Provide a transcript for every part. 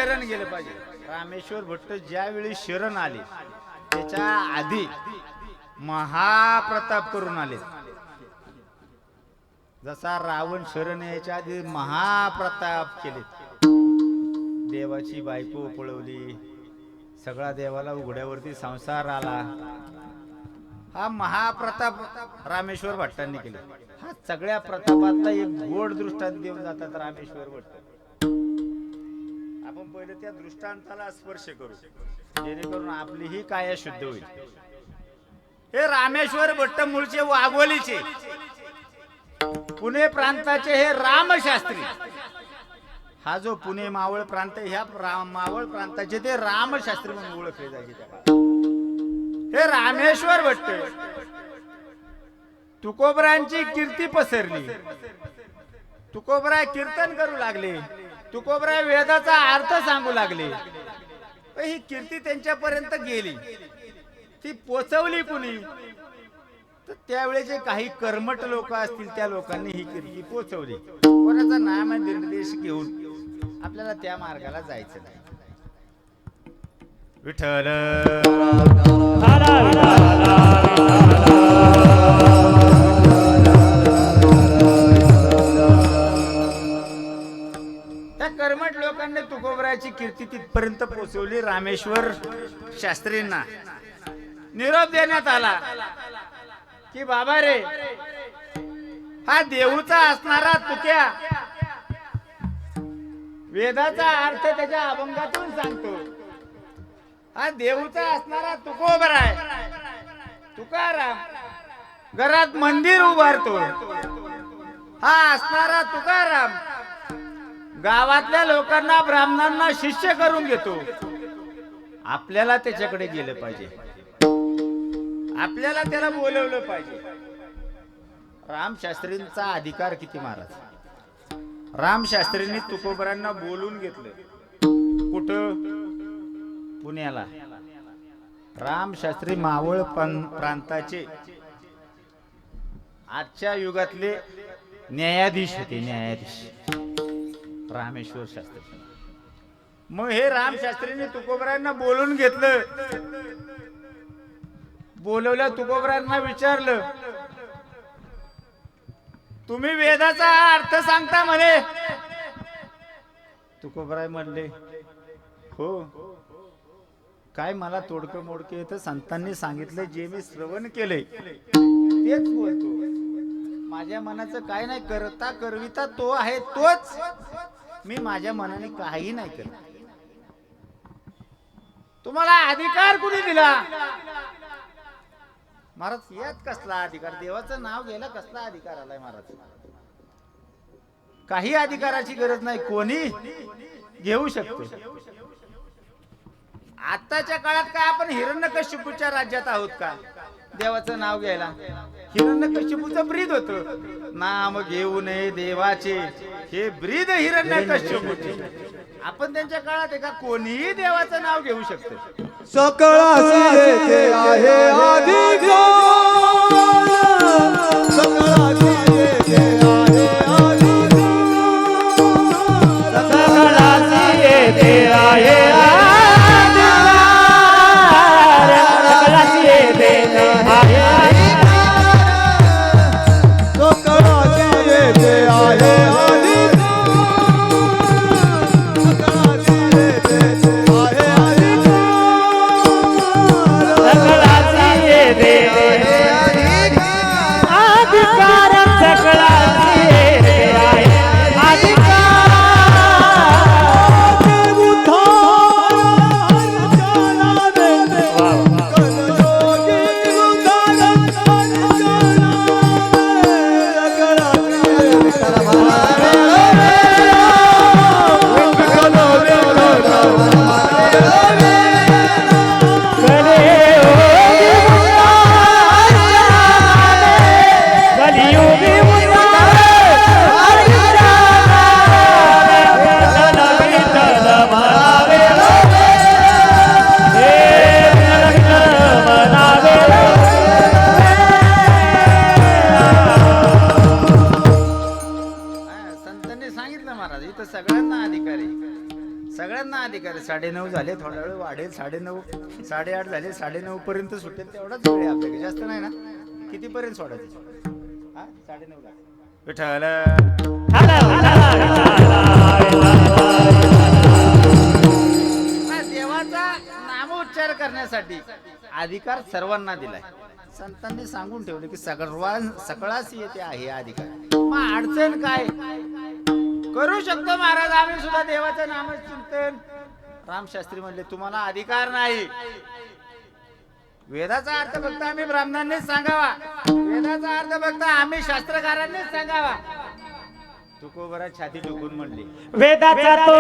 शरण गेलं पाहिजे. रामेश्वर भट्ट ज्यावेळी शरण आले त्याच्या आधी महाप्रताप करून आले. जसा रावण शरण यायच्या आधी महाप्रताप केले. देवाची बायको पळवली, सगळा देवाला उघड्यावरती संसार आला. हा महाप्रताप रामेश्वर भट्टांनी केला. हा सगळ्या प्रतापातला एक गोड दृष्टांत देऊन जातात रामेश्वर भट्ट. आपण पहिले त्या दृष्टांताला स्पर्श करू जेणेकरून आपली ही काया शुद्ध होईल. हे रामेश्वर भट्ट मूळचे वाघोलीचे, पुणे प्रांताचे हे रामशास्त्री. हा जो पुणे मावळ प्रांत, ह्या मावळ प्रांताचे ते रामशास्त्री म्हणून ओळखले जायचे. हे रामेश्वर भट्ट तुकोबरांची कीर्ती पसरली. तुकोबरा कीर्तन करू लागले, तुकोबरा वेदाचा अर्थ सांगू लागले. ही कीर्ती त्यांच्यापर्यंत गेली, ती पोचवली कुणी? तर त्यावेळेस जे काही कर्मठ लोक असतील त्या लोकांनी ही कीर्ती पोचवली. कोणाचा नाम निर्देश घेऊन आपल्याला त्या मार्गाला जायचं नाही. विठ्ठल त्या कर्मठ लोकांनी तुकोबराची कीर्ती तिथपर्यंत पोहोचवली. रामेश्वर शास्त्रींना निरोप देण्यात आला की बाबा रे, हा देऊचा असणारा तुक्या वेदाचा अर्थ त्याच्या अभंगातून सांगतो. हा देऊचा असणारा तुकोबर आहे. तुकाराम घरात मंदिर उभारतो. हा असणारा तुकाराम गावातल्या लोकांना ब्राह्मणांना शिष्य करून घेतो. आपल्याला त्याच्याकडे गेलं पाहिजे, आपल्याला त्याला बोलवलं पाहिजे. रामशास्त्रींचा अधिकार किती महाराज. रामशास्त्रींनी तुकोबरांना बोलून घेतलं. कुठं? पुण्याला. रामशास्त्री मावळ प्रांताचे आजच्या युगातले न्यायाधीश होते. न्यायाधीश रामेश्वर शास्त्री. मग हे रामशास्त्रींनी तुकोबरांना बोलून घेतलं. बोलवल्या तुकोबरांना विचारलं, तुम्ही वेदाचा अर्थ सांगता म्हणे? तुकोबराय म्हणले, हो. काय मला तोडकं मोडकं येतं, संतांनी सांगितलं जे मी श्रवण केले तेच बोलतो. माझ्या मनाचं काय नाही, करता करविता तो आहे तोच. मी माझ्या मनाने काही नाही करत. तुम्हाला अधिकार कुणी दिला? महाराज यात कसला अधिकार? देवाचं नाव घ्यायला कसला अधिकार आलाय महाराज? काही अधिकाराची गरज नाही, कोणी घेऊ शकतो. आताच्या काळात काय आपण हिरण्यकश्यपूच्या राज्यात आहोत का देवाचं नाव घ्यायला? हिरण्यकश्यपूचं ब्रीद होतं, नाम घेऊ नये देवाचे, हे ब्रीद हिरण्यकश्यपूचे. आपण त्यांच्या काळात आहे का? कोणीही देवाचं नाव घेऊ शकते. सकळाची येथे आहे अधिकार, सकळाची येथे आहे अधिकार, सकळाची येथे आहे झाले, थोडा वेळ वाढेल, 9:30 8:30 झाले, 9:30 पर्यंत सुटेल तेवढाच वेळ आहे आपल्याकडे, जास्त नाही ना. किती पर्यंत सोडायचं? हा 9:30 ला विठ्ठल. देवाचा नामोच्चार करण्यासाठी अधिकार सर्वांना दिलाय. संतांनी सांगून ठेवले की सकळाच येते आहे अधिकार. मग अडचण काय? करू शकतो महाराज आम्ही सुद्धा देवाचं नामचिंतन. रामशास्त्री म्हणले तुम्हाला अधिकार नाही. वेदाचा अर्थ फक्त आम्ही ब्राह्मणांनीच सांगावा, वेदाचा अर्थ फक्त आम्ही शास्त्रकारांनीच सांगावा. तुकोबरा छाती टुकून म्हणले वेदाचा तो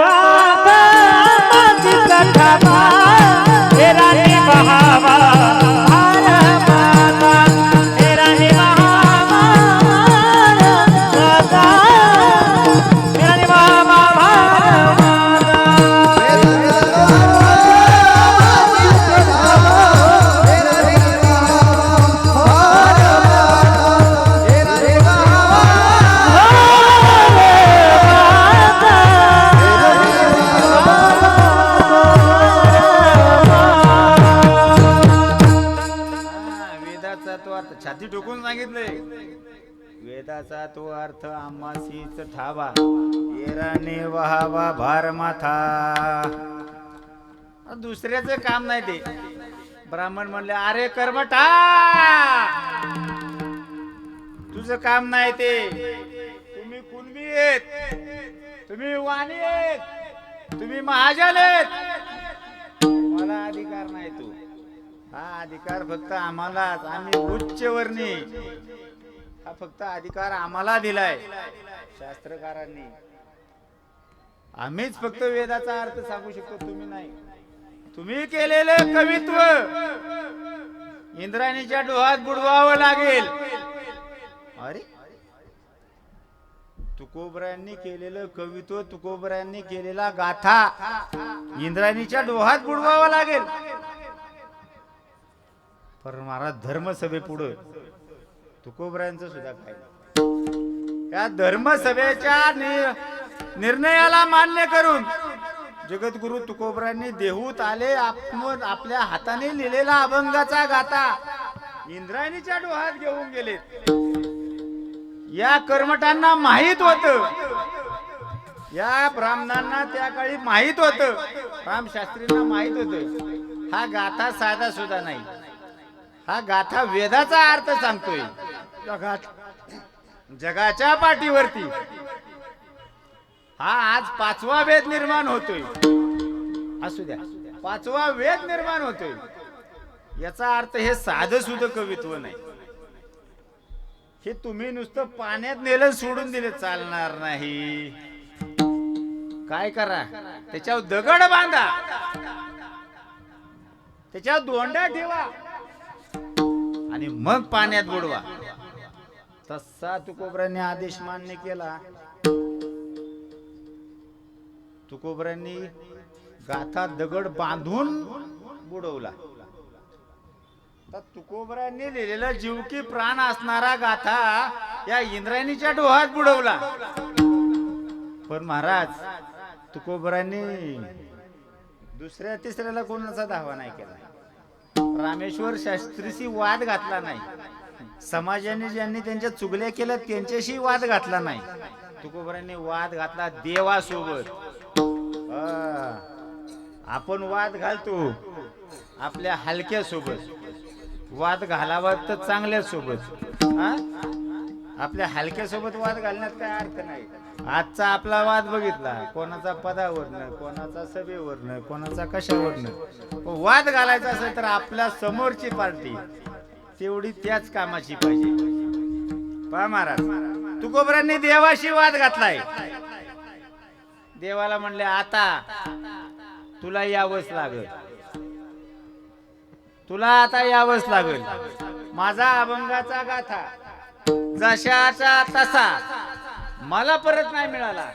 छाती टोकून सांगितलंय. वेदाचा तो अर्थ आम्हासीच ठावा, येराने वहावा भार माथा. दुसऱ्याचं काम नाही ते. ब्राह्मण म्हणले अरे कर्मठा, तुझं काम नाही ते. तुम्ही कुणबी आहेत, तुम्ही वाणी आहेत, तुम्ही महाजन आहेत, मला अधिकार नाही. तू हा अधिकार फक्त आम्हालाच, आम्ही उच्च वर्णी, हा फक्त अधिकार आम्हाला दिलाय शास्त्रकारांनी. आम्हीच फक्त वेदाचा अर्थ सांगू शकतो, तुम्ही नाही. तुम्ही केलेले कवित्व इंद्राणीच्या डोहात बुडवावं लागेल. अरे तुकोबरायांनी केलेलं कवित्व, तुकोबरायांनी केलेला गाथा इंद्राणीच्या डोहात बुडवावं लागेल. पण महाराज धर्मसभे पुढे तुकोबरायांचं सुद्धा काय. त्या धर्मसभेच्या निर्णयाला मान्य करून जगद्गुरु तुकोबरायांनी देहूत आले. आपल्या हाताने लिहिलेला अभंगाचा गाथा इंद्रायणीच्या डोहात घेऊन गेले. या कर्मठांना माहित होत, या ब्राह्मणांना त्या काळी माहित होत, रामशास्त्रींना माहित होत हा गाथा साधा सुद्धा नाही. हा गाथा वेदाचा अर्थ सांगतोय. जगाच्या पाठीवरती हा आज 5वा वेद निर्माण होतोय. असू द्या, 5वा वेद निर्माण होतोय. याचा अर्थ हे साधं सुद्धा कवित्व नाही. हे तुम्ही नुसतं पाण्यात नेलं सोडून दिले चालणार नाही. काय करा, त्याच्यावर दगड बांधा, त्याच्यावर दोंडा ठेवा आणि मग पाण्यात बुडवा. तसा तुकोबरांनी आदेश मान्य केला. तुकोबरांनी गाथा दगड बांधून बुडवला. तर तुकोबरांनी लिहिलेला जीव की प्राण असणारा गाथा या इंद्रायणीच्या डोहात बुडवला. पण महाराज तुकोबरांनी दुसऱ्या तिसऱ्याला कोणाचा धावा नाही केला. रामेश्वर शास्त्रीशी वाद घातला नाही. समाजाने ज्यांनी त्यांच्या चुगल्या केल्या त्यांच्याशी वाद घातला नाही. तुकोबरांनी वाद घातला देवासोबत. आपण वाद घालतो आपल्या हलक्या सोबत, वाद घालावा तर चांगल्या सोबत. आपल्या हलक्या सोबत वाद घालण्यात काय अर्थ नाही. आजचा आपला वाद बघितला, कोणाचा पदावरनं, कोणाचा सभेवरनं, कोणाचा कशावरनं. वाद घालायचा असेल तर आपल्या समोरची पार्टी तेवढी त्याच कामाची पाहिजे. पहा महाराज तुकोबरांनी देवाशी वाद घातलाय. देवाला म्हणले आता तुला यावंच लागल, तुला आता यावंच लागल. माझा अभंगाचा गाथा जशाचा तसा मला परत नाही मिळाला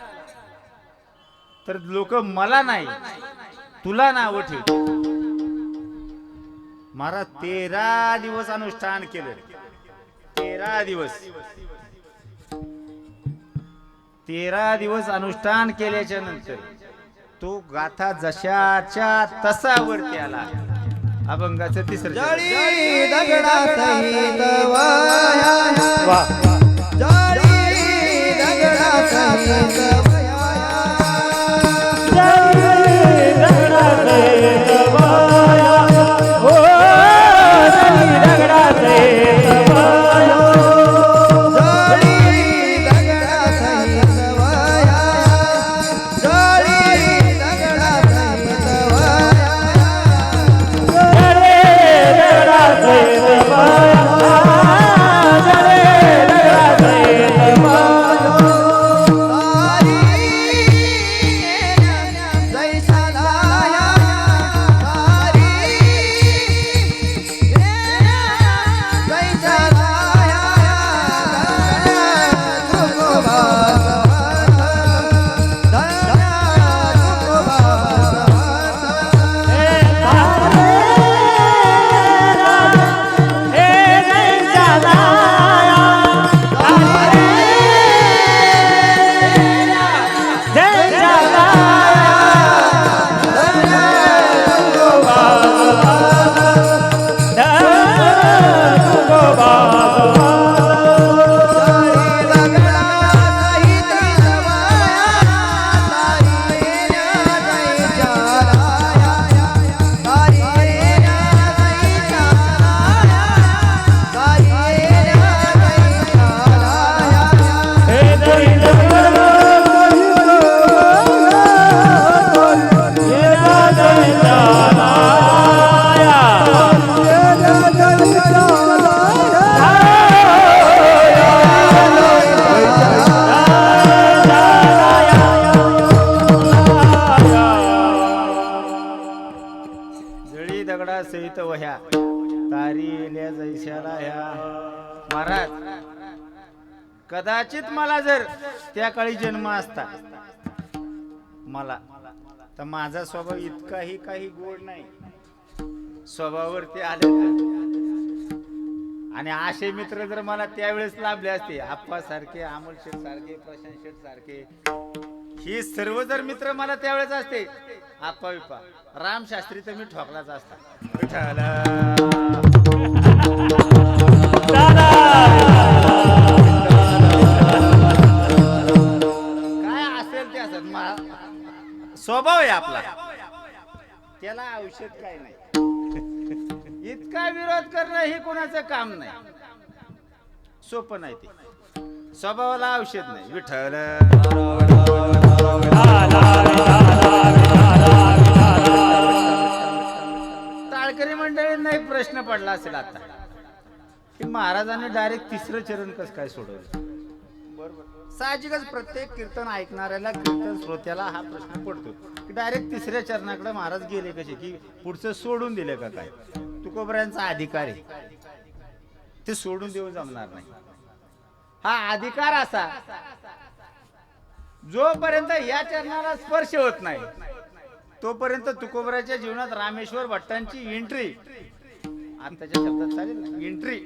तर लोक मला नाही तुला नाव ठेवतील. महाराज 13 दिवस अनुष्ठान केलं. 13 दिवस 13 दिवस अनुष्ठान केल्याच्या नंतर तो गाथा जशाच्या तसावरती आला. अभंगाचं तिसरं चरण. जळी दगडा सहित वाया वा जळी दगडा सहित वाया जळी दगडा सहित वाया जळी दगडा सहित वाया जळी दगडा सहित वह्या तारी येल्या जैशाला ह्या. महाराज, कदाचित मला जर त्या काळी जन्म असता मला, तर माझा स्वभाव इतकाही काही गोड नाही. स्वभावावरती आले आणि असे मित्र जर मला त्यावेळेस लाभले असते, आप्पा सारखे, अमोल शेठ सारखे, प्रशांत शेठ सारखे, ही सर्व जर मित्र मला त्यावेळेस असते, आप्पा विप्पा, रामशास्त्री तर मी ठोकलाच असता. काय असेल ते असेल, स्वभाव आहे आपला, त्याला औषध काय नाही. इतका विरोध करणं हे कोणाचं काम नाही, सोपं नाही ते. स्वभावाला औषध नाही. विठ्ठल टाळकरी मंडळींना एक प्रश्न पडला असेल आता, की महाराजांनी डायरेक्ट तिसरं चरण कसं काय सोडवलं. बरोबर, साहजिकच प्रत्येक कीर्तन ऐकणाऱ्याला, कीर्तन श्रोत्याला हा प्रश्न पडतो की डायरेक्ट तिसऱ्या चरणाकडे महाराज गेले कसे, की पुढचं सोडून दिले का काय. तुकोबऱ्यांचा अधिकार आहे, ते सोडून देऊ जमणार नाही. हा अधिकार असा, जोपर्यंत या चरणाला स्पर्श होत नाही तोपर्यंत तुकोबराच्या जीवनात रामेश्वर भट्टांची एंट्री, आताच्या शब्दात चालेल ना, एंट्री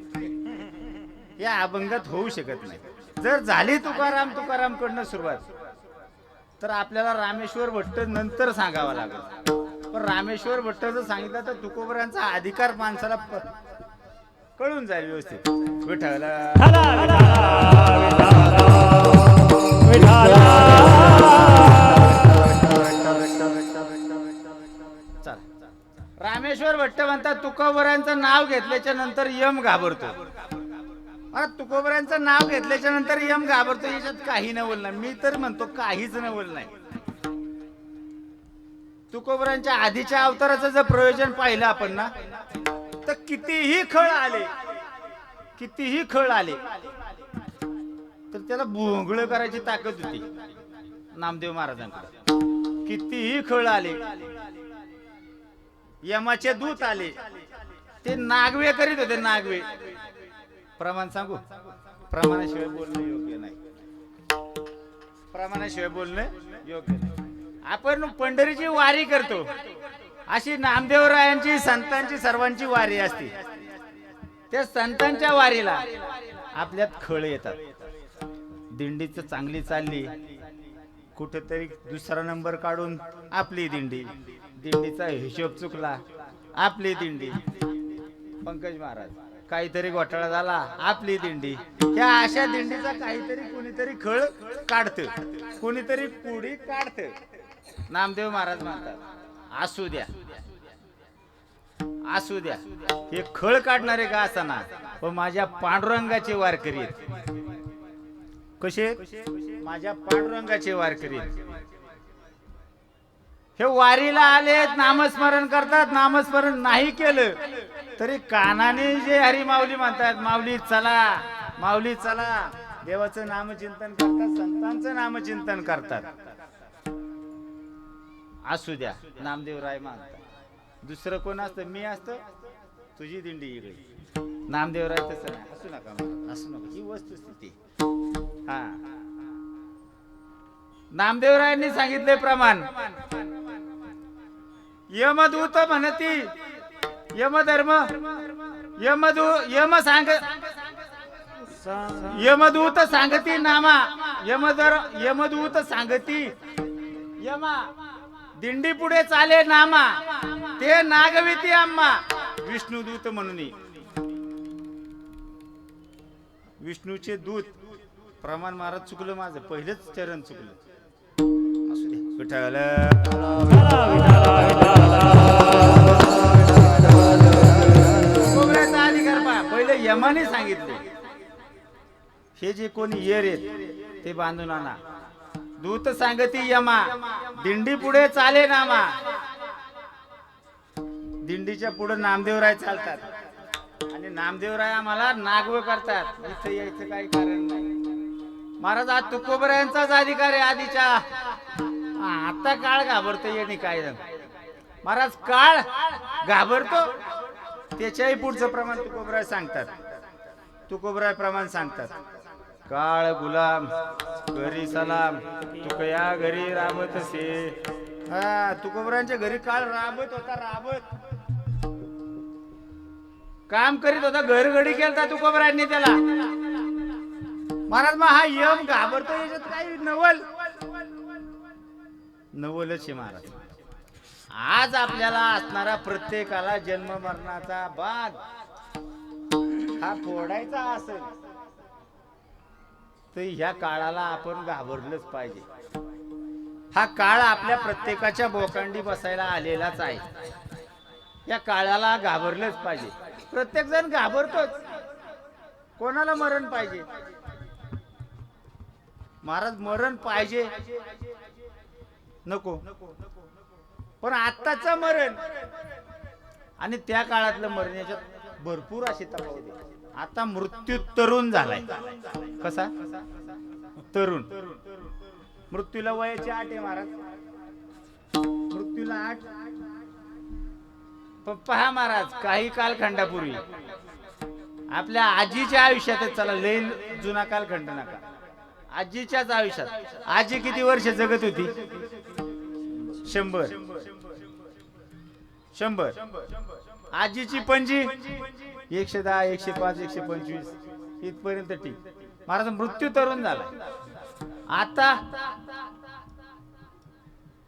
या अभंगात होऊ शकत नाही. जर झाली तुकाराम कडनं सुरुवात, तर आपल्याला रामेश्वर भट्ट नंतर सांगावा लागेल. पण रामेश्वर भट्ट जर सांगितलं तर तुकोबरांचा अधिकार माणसाला कळून जाईल व्यवस्थित. विठ्ठल रामेश्वर भट्ट म्हणतात, तुकोबरांचं नाव घेतल्याच्या नंतर यम घाबरतो. तुकोबरांचं नाव घेतल्याच्या नंतर यम घाबरतो. याच्यात काही नवल नाही. मी तर म्हणतो काहीच नवल नाही. तुकोबरांच्या आधीच्या अवताराचं जर प्रयोजन पाहिलं आपण ना, तर कितीही खळ आले तर त्याला भोंगळ करायची ताकद होती नामदेव महाराजांकडे. कितीही खळ आले, यमाचे दूत आले, ते नागवे करीत होते. नागवे प्रमाण सांगू, प्रमाणाशिवाय बोलणं योग्य नाही. प्रमाणाशिवाय बोलणं योग्य नाही. आपण पंढरीची वारी करतो, अशी नामदेवरायांची, संतांची, सर्वांची वारी असते. त्या संतांच्या वारीला आपल्यात खळ येतात. दिंडीच चांगली चालली, कुठेतरी दुसरा नंबर काढून आपली दिंडी, दिंडीचा हिशोब चुकला, आपली दिंडी. पंकज महाराज काहीतरी घोटाळा झाला, आपली दिंडी. त्या अशा दिंडीचा काहीतरी कुणीतरी खळ काढत, कुणीतरी पुढी काढत. नामदेव महाराज म्हणतात असू द्या, असू द्या, हे खळ काढणारे का असताना पण माझ्या पांडुरंगाचे वारकरी आहेत. कसे? माझ्या पांडुरंगाचे वारकरी आहेत. हे वारीला आलेत, नामस्मरण करतात. नामस्मरण नाही केलं तरी कानाने जे हरी माऊली म्हणतात, माऊली चला, माऊली चला, देवाचं नामचिंतन करतात, संतांचं नामचिंतन करतात. असू द्या, नामदेवराय मानतात. दुसरं कोण असतं? मी असतं, तुझी दिंडी इकडे. नामदेवराय तसं नाही. असू नका, असू नका, ही वस्तुस्थिती. हा, नामदेवरायांनी सांगितले प्रमाण. यमदूत म्हणती, यमधर्म, यमदूत सांगती नामा, यमदूत सांगती यमा, दिंडी पुढे चाले नामा, ते नागविती आम्हा. विष्णुदूत म्हणून, विष्णूचे दूत. प्रमाण महाराज चुकलं, माझं पहिलंच चरण चुकलं. असू दे, विठ्ठल कोबऱ्याचा अधिकार पहा. पहिले यमाने सांगितले, हे जे कोणी येर आहेत ते बांधून आणा. दूत सांगती यमा, दिंडी पुढे चाले नामा. दिंडीच्या पुढे नामदेवराय चालतात आणि नामदेवराय आम्हाला नागव करतात. इथं यायचं काही कारण नाही. महाराज आज तुकोबऱ्यांचाच अधिकार आहे आधीच्या. आता काळ घाबरतो येणे काय झालं. महाराज काळ घाबरतो, त्याच्याही पुढचं प्रमाण तुकोबराय सांगतात. तुकोबराय प्रमाण सांगतात. काळ गुलाम घरी सलाम, तुकया घरी राबत से. हा, तुकोबरांच्या घरी काळ राबत होता, राबत काम करीत होता. घरघडी केलता तुकोबरांनी त्याला. महाराज मग हा यम घाबरतो, याच्यात काही नवल नवलच आहे महाराज. आज आपल्याला असणारा प्रत्येकाला जन्म मरणाचा बाग हा फोडायचा असेल तर ह्या काळाला आपण घाबरलंच पाहिजे. हा काळ आपल्या प्रत्येकाच्या बोकांडी बसायला आलेलाच आहे. या काळाला घाबरलंच पाहिजे. प्रत्येक जण घाबरतोच. कोणाला मरण पाहिजे? महाराज मरण पाहिजे नको, पण आत्ताचं मरण आणि त्या काळातलं मरण याच्यात भरपूर अशी तफावत आहे. आता मृत्यू तरुण झालाय. कसा तरुण? मृत्यूला वयाची 8 आहे महाराज, मृत्यूला 8. पण पहा महाराज, काही कालखंडापूर्वी आपल्या आजीच्या आयुष्यातच, चला लय जुना कालखंड नका, आजीच्याच आयुष्यात आजी किती वर्ष जगत होती? 100. आजीची पणजी 110, 105, 125 इथपर्यंत ठीक. महाराज मृत्यू तरुण झाला. आता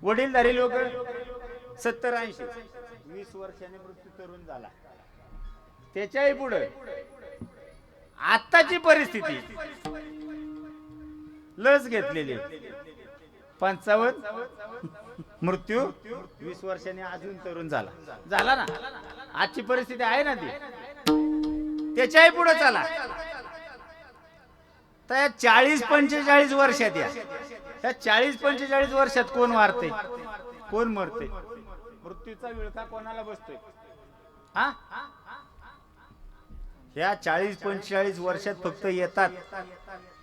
वडीलधारी लोक 70, 80, 20 वर्षाने मृत्यू तरुण झाला. त्याच्याही पुढे आताची परिस्थिती, लस घेतलेली 55, मृत्यू 20 वर्षांनी अजून तरुण झाला ना. आजची परिस्थिती आहे ना ती. त्याच्याही पुढे चला तर 40-45 वर्षात या 40-45 वर्षात कोण वारते, कोण मरते? मृत्यूचा विळखा कोणाला बसतोय? हा, या 40-45 वर्षात फक्त येतात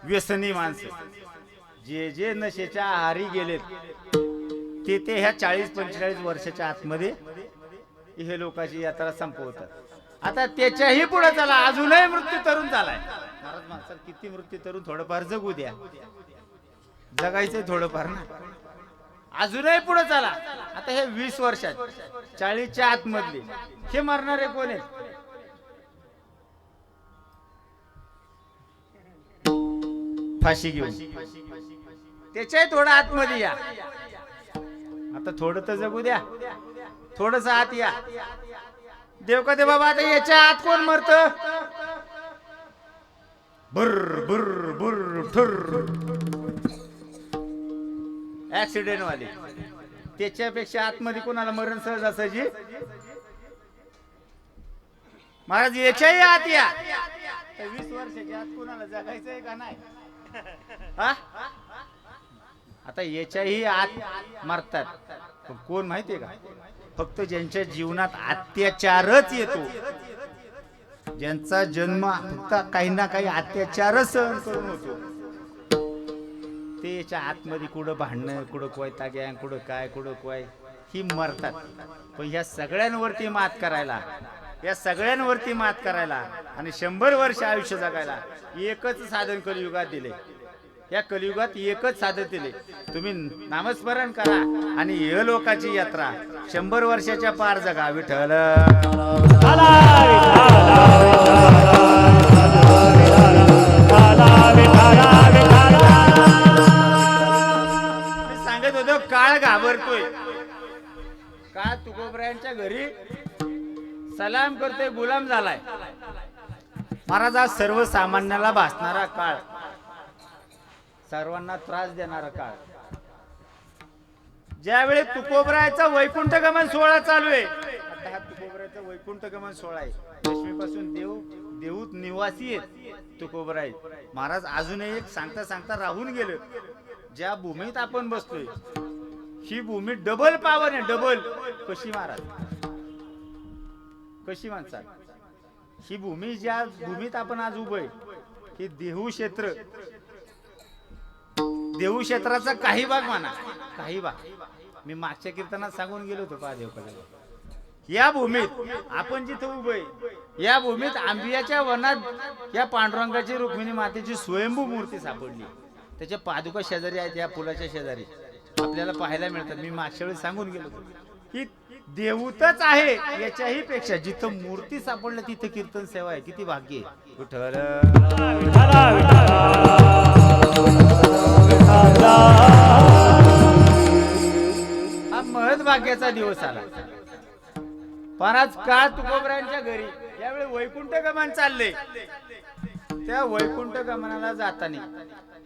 व्यसनी माणसं. जे नशेच्या आहारी गेलेत ते ह्या 40-45 वर्षाच्या आतमध्ये हे लोकांची यात्रा संपवतात. आता त्याच्याही पुढे चला, अजूनही मृत्यू तरुण झालाय. महाराज माणसाला किती मृत्यू तरुण, थोडंफार जगू द्या, जगायचंय थोडंफार ना. अजूनही पुढे चला. आता हे 20 वर्षात 40च्या आतमधले हे मरणारे कोण आहेत? फाशी घेऊन. त्याच्याही थोडं आतमध्ये या. आता थोडं तर जगू द्या, थोडस आत या. देव का दे बाबा, आता याच्या आत कोण मरत? बुर्र बुर्र बुर्र ठुर्र, ऍक्सिडेंट वाले. त्याच्यापेक्षा आतमध्ये कोणाला मरण सहज असायची? महाराज याच्याही आत या. 20 वर्षाच्या आत कोणाला जगायचंय का नाही? हा? आता याच्याही आत मरतात. पण कोण माहितीये का? फक्त ज्यांच्या जीवनात अत्याचारच येतो, ज्यांचा जन्म फक्त काही ना काही अत्याचारच सहन करून होतो, ते याच्या आतमध्ये कुठं भांडणं, कुठं कोयता गँग, कुठं काय, कुठं काय, ही मरतात. पण ह्या सगळ्यांवरती मात करायला, या सगळ्यांवरती मात करायला आणि 100 वर्ष आयुष्य जगायला एकच साधन कलियुगात दिले. या कलियुगात एकच साधन दिले. तुम्ही नामस्मरण करा आणि हे लोकांची यात्रा 100 वर्षाच्या पार जगा. विठ्ठल मी सांगत होतो, काळ घाबरतोय. काळ तुकोबरायांच्या घरी सलाम करतोय, गुलाम झालाय. महाराज हा सर्वसामान्याला भासणारा काळ, सर्वांना त्रास देणारा काळ. ज्यावेळी तुकोबरायचा वैकुंठ गमन सोहळा चालू आहे, आता हा तुकोबरायचा वैकुंठ गमन सोहळा आहे. लक्ष्मीपासून देऊत निवासी आहेत तुकोबराय महाराज. अजूनही एक सांगता सांगता राहून गेलं. ज्या भूमीत आपण बसलोय, ही भूमी डबल पावन आहे. डबल कशी महाराज? कशी माणसात? ही भूमी, ज्या भूमीत आपण आज उभं आहे, ही देहू क्षेत्र. देहू क्षेत्राचा काही भाग म्हणा, काही भाग मी मागच्या कीर्तनात सांगून गेलो होतो. पहा देवकडे, या भूमीत आपण जिथं उभं आहे, या भूमीत आंबियाच्या वनात या पांडुरंगाची, रुक्मिणी मातेची स्वयंभू मूर्ती सापडली. त्याच्या पादुका शेजारी आहेत, या फुलाच्या शेजारी आपल्याला पाहायला मिळतात. मी मागच्या वेळी सांगून गेलो होतो की देऊतच आहे. याच्याही पेक्षा जिथं मूर्ती सापडलं तिथं कीर्तन सेवा आहे. किती भाग्य आहे. विठ्ठल हा महत् भाग्याचा दिवस आला. महाराज काळ तुकोबरायांच्या घरी यावेळी वैकुंठ गमन चालले. त्या वैकुंठ गमनाला जाताना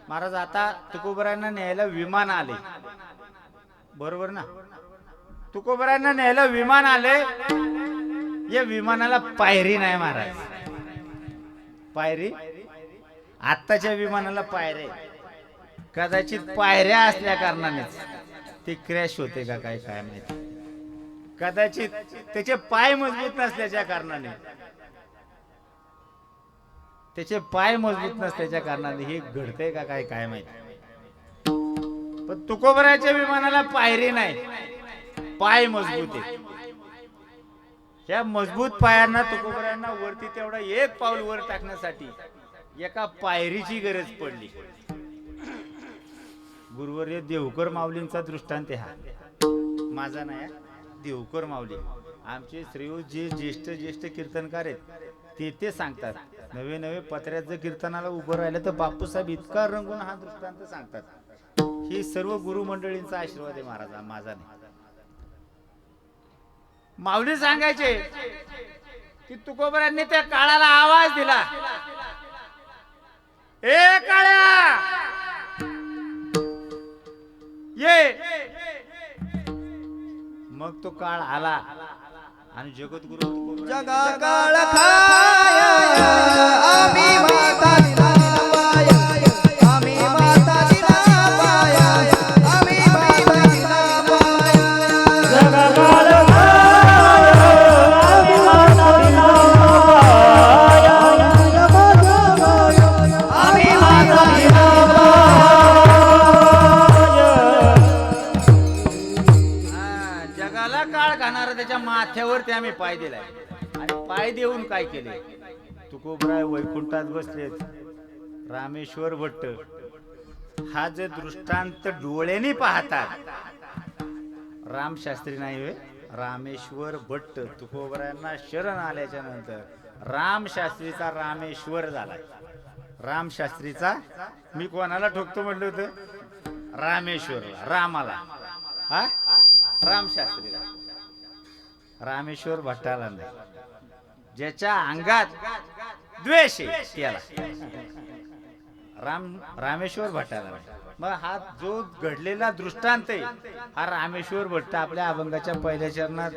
महाराज आता तुकोबरायांना न्यायला विमान आले, बरोबर ना? तुकोबरायांना न्यायला विमान आले. या विमानाला पायरी नाही महाराज. पायरी आत्ताच्या विमानाला पायरे, कदाचित पायऱ्या असल्या कारणानेच ते क्रॅश होते का काय काय माहिती. कदाचित त्याचे पाय मजबूत नसल्याच्या कारणाने, त्याचे पाय मजबूत नसल्याच्या कारणाने हे घडतंय का काय काय माहिती. पण तुकोबराच्या विमानाला पायरी नाही, पाय मजबूत आहे. ह्या मजबूत पायांना तुकोबरायांना वरती तेवढा एक पाऊल वर टाकण्यासाठी एका पायरीची गरज पडली. गुरुवर्य देवकर माऊलींचा दृष्टांत हा, माझा नाही. देवकर माऊली आमचे श्रीयुत जे ज्येष्ठ कीर्तनकार आहेत ते सांगतात. नवे नवे पत्र्याचं कीर्तनाला उभं राहिलं तर बापूसाहेब इतका रंगून हा दृष्टांत सांगतात. ही सर्व गुरु मंडळींचा आशीर्वाद आहे महाराज, माझा नाही. माऊली सांगायचे की तुकोबरांनी त्या काळाला आवाज दिला, ए काळ्या ये. मग तो काळ आला आणि जगद्गुरु तुकोबराय जगा काळ खाया आम्ही माता दिला पाया, आम्ही माता दिला पाया, आम्ही माता दिला पाया. जगा काळ खाया आम्ही माता दिला पाया, आम्ही माता दिला हा, जगाला काळ खाणारा त्याच्या माथ्यावरती आम्ही पाय दिलाय. आणि पाय देऊन काय केले? तुकोबराय वैकुंठात बसलेत. रामेश्वर भट्ट हा जे दृष्टांत डोळ्यांनी पाहतात, रामशास्त्री नाही होय, रामेश्वर भट्ट तुकोबरायांना शरण आल्याच्या नंतर रामशास्त्रीचा रामेश्वर झाला. रामशास्त्रीचा, मी कोणाला ठोकतो म्हटलं होतं? रामेश्वरला, रामाला, हा रामशास्त्रीला, रामेश्वर भट्टाला नाही. ज्याच्या अंगात द्वेष आहे त्याला रामेश्वर भट्टाला नाही. मग हा जो घडलेला दृष्टांत आहे हा रामेश्वर भट्ट आपल्या अभंगाच्या पहिल्या चरणात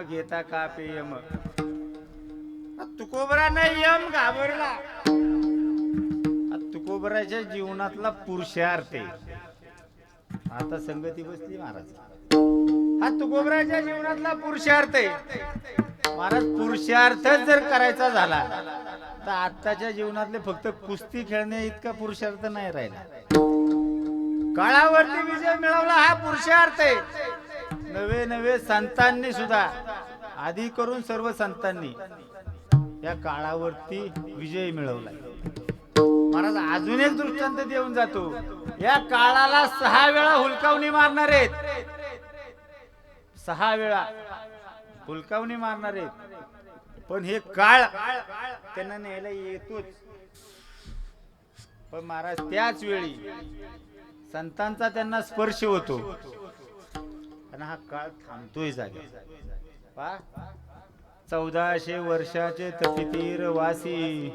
घेता कापे यम. तुकोबरानं यम घाबरला. तुकोबराच्या जीवनातला पुरुषार्थ आहे. आता संगती बसली महाराज. हा तुकोबराच्या जीवनातला पुरुषार्थ आहे. महाराज पुरुषार्थ जर करायचा झाला तर आत्ताच्या जीवनातले फक्त कुस्ती खेळणे इतका पुरुषार्थ नाही राहिला. काळावरती विजय मिळवला हा पुरुषार्थ आहे. नवे नवे संतांनी सुद्धा आधी करून सर्व संतांनी या काळावरती विजय मिळवला. महाराज अजून एक दृष्टांत देऊन जातो. या काळाला 6 वेळा हुलकावणी मारणार आहेत. 6 वेळा हुलकावणी मारणार आहेत. पण हे काळ त्यांना न्यायला येतोच. पण महाराज त्याच वेळी संतांचा त्यांना स्पर्श होतो आणि हा काळ थांबतोय जागे. 1400 वर्षाचे तपितीर वासी.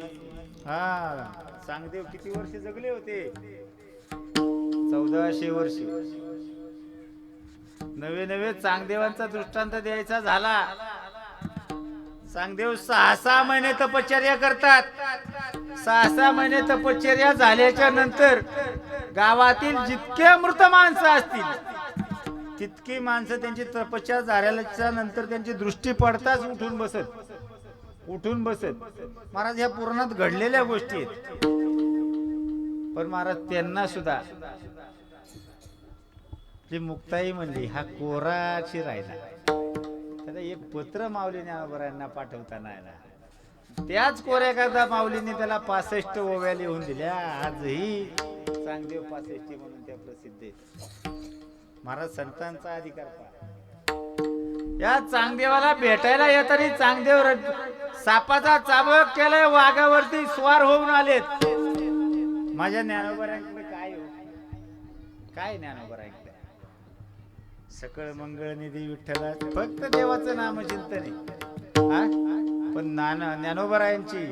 हा सांगदेव किती वर्ष जगले होते? 1400 वर्ष. नवे नवे चांगदेवांचा दृष्टांत द्यायचा झाला. चांगदेव 6 महिने तपश्चर्या करतात. 6 महिने तपश्चर्या झाल्याच्या नंतर गावातील जितके मृत माणसं असतील तितकी माणसं त्यांची तपश्चर्या झाल्याच्या नंतर त्यांची दृष्टी पडताच उठून बसत. महाराज ह्या पुराणात घडलेल्या गोष्टी आहेत. पण महाराज त्यांना सुद्धा जी मुक्ताई म्हणली हा कोराची राहिला. त्याला एक पत्र माऊली ज्ञानोबरांना पाठवताना आला. त्याच कोऱ्या करता माऊलीने त्याला 65 ओव्या लिहून दिल्या. आजही चांगदेव 65 म्हणून त्या प्रसिद्ध आहेत. महाराज संतांचा अधिकार पहा. या चांगदेवाला भेटायला येताना चांगदेव सापाचा चाबक केलाय. वाघावरती स्वार होऊन आलेत. माझ्या ज्ञानोबरांकडे काय हो काय ज्ञानोबा ऐकलं सकळ मंगळ निधी विठ्ठला फक्त देवाचं नामचिंतन आहे हा पण ज्ञानोबरायांची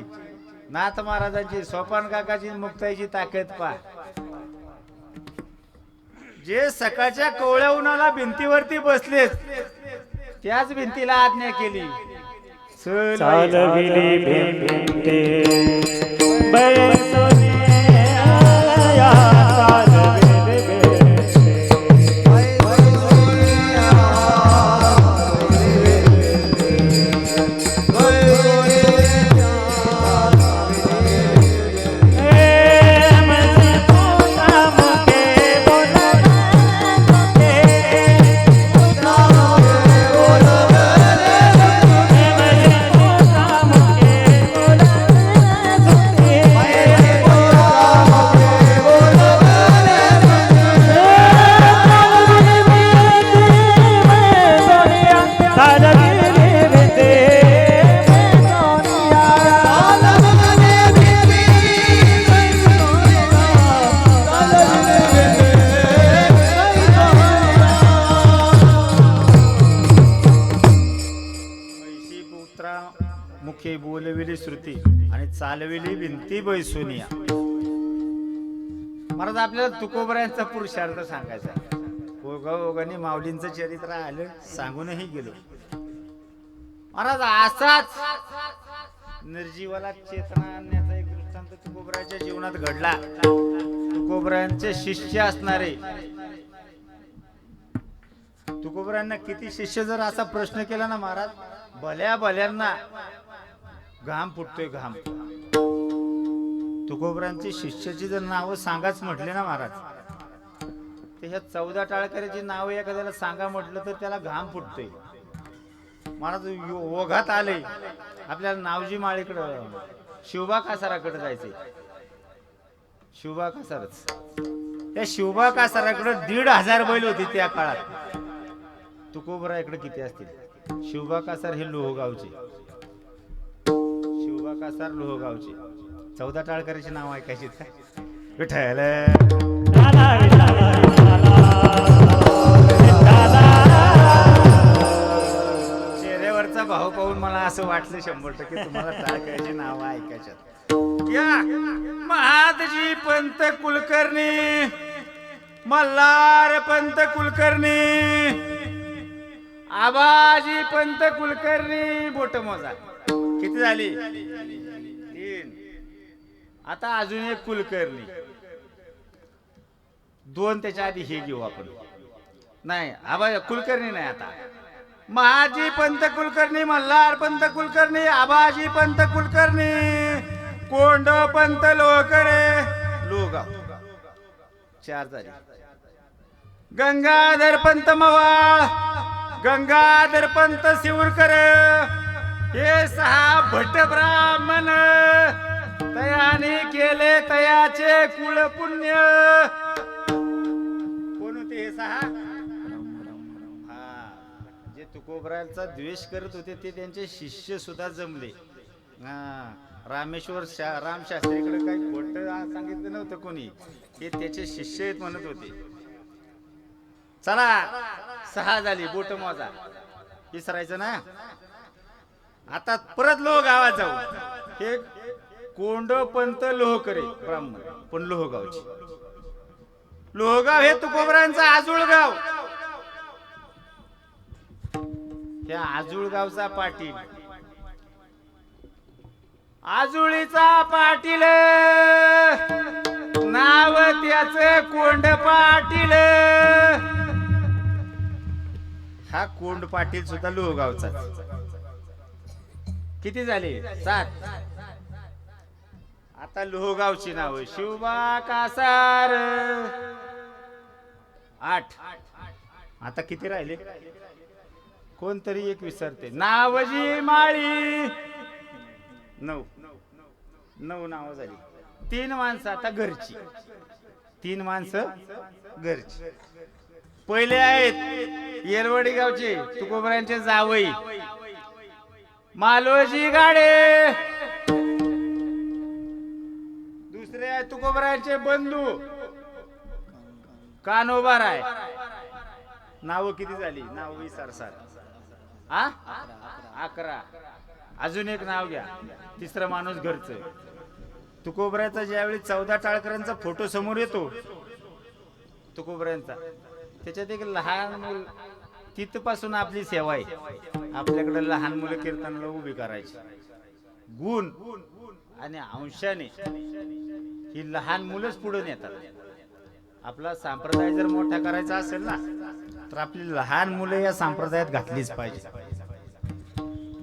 नाथ महाराजांची सोपान काकाची मुक्ताईची ताकद पा जे सकाळच्या कोवळ्या उन्हाला भिंतीवरती बसलेत त्याच भिंतीला आज्ञा केली चालविली भिंते बैसोने आया चालविली भिंते मुखे बोलविली श्रुती आणि चालविली भिंती बैसोनिया महाराज आपल्याला तुकोबऱ्यांचा पुरुषार्थ सांगायचा ओघाओघांनी माऊलींचं चरित्र आलं सांगूनही गेलो महाराज असाच निर्जीवाला चेतना आणण्याचा एक दृष्टांत तुकोबराच्या जीवनात घडला तुकोबरायांचे शिष्य असणारे तुकोबरायांना किती शिष्य जर असा प्रश्न केला ना महाराज भल्या भल्यांना घाम फुटतोय घाम तुकोबरांची शिष्याची जर नावं सांगाच म्हटले ना महाराज ते ह्या 14 टाळकऱ्याची नावं एखाद्याला सांगा म्हटलं तर त्याला घाम फुटतोय महाराज ओघात आले आपल्याला नावजी माळीकडं शिवबा कासाराकडे जायचंय शिवबा कासारच त्या शिवबा कासाराकडे 1,500 बैल होती त्या काळात तुकोबराकडे किती असतील शिवबा कासार हे लोहगावचे शिवबा कासार लोहगावचे 14 टाळकऱ्याचे नाव ऐकायचे का विठ्ठल चेहऱ्यावरचा भाव पाहून मला असं वाटलं 100% तुम्हाला टाळकऱ्याचे नाव ऐकायच्यात या महादजी पंत कुलकर्णी मल्हार पंत कुलकर्णी आबाजी पंत कुलकर्णी बोट मोजा किती झाली 3 आता अजून एक कुलकर्णी 2 त्याच्या आधी हे घेऊ आपण नाही आबा कुलकर्णी नाही आता महाजी पंत कुलकर्णी मल्हार पंत कुलकर्णी आबाजी पंत कुलकर्णी कोंड पंत लोहकरे लोहगाव 4 झाली गंगाधर पंत मवाळ गंगाधर पंत शिवरकर हे 6 भट ब्राह्मण तयाने केले तयाचे कुळ पुण्य कोण होते हे 6 हा जे तुकोबरायांचा द्वेष करत होते ते त्यांचे शिष्य सुद्धा जमले हा रामेश्वर राम शास्त्रीकडे काही खोटं सांगितलं नव्हतं कोणी हे त्याचे शिष्य आहेत म्हणत होते चला 6 झाली बोट मोजा विसरायचं ना आता परत लोह गावात जाऊ हे कोंड पंत लोहकरे ब्राह्मण पण लोहगावचे लोहगाव हे तुकोबरांचं आजुळ गाव त्या आजुळ गावचा पाटील आजुळीचा पाटील नाव त्याचे कोंड पाटील हा कोंड पाटील सुद्धा लोहगावचा किती झाले 7 आता लोहगावची नाव शिवबा कासार 8 आता किती राहिले कोणतरी एक विसरते नावजी माळी 9 नाव झाली 3 माणसं आता घरची 3 माणसं घरची पहिले आहेत येरवडी गावचे तुकोबरायांचे जावई मालोजी गाडे दुसरे तुकोबरायांचे बंधू कान्होबा राय. नाव किती झाली? नाव विसर सर. हा 11. अजून एक नाव घ्या, तिसरं माणूस घरचं. तुकोबऱ्याचा ज्यावेळी 14 टाळकरांचा फोटो समोर येतो तुकोबऱ्यांचा, त्याच्यात एक लहान मूल, तिथपासून आपली सेवा आहे. आपल्याकडे लहान मुलं कीर्तनाला उभी करायची. गुण आणि अंशाने ही लहान मुलंच पुढे नेतात. आपला संप्रदाय जर मोठा करायचा असेल ना, तर आपली लहान मुलं या संप्रदायात घातलीच पाहिजे.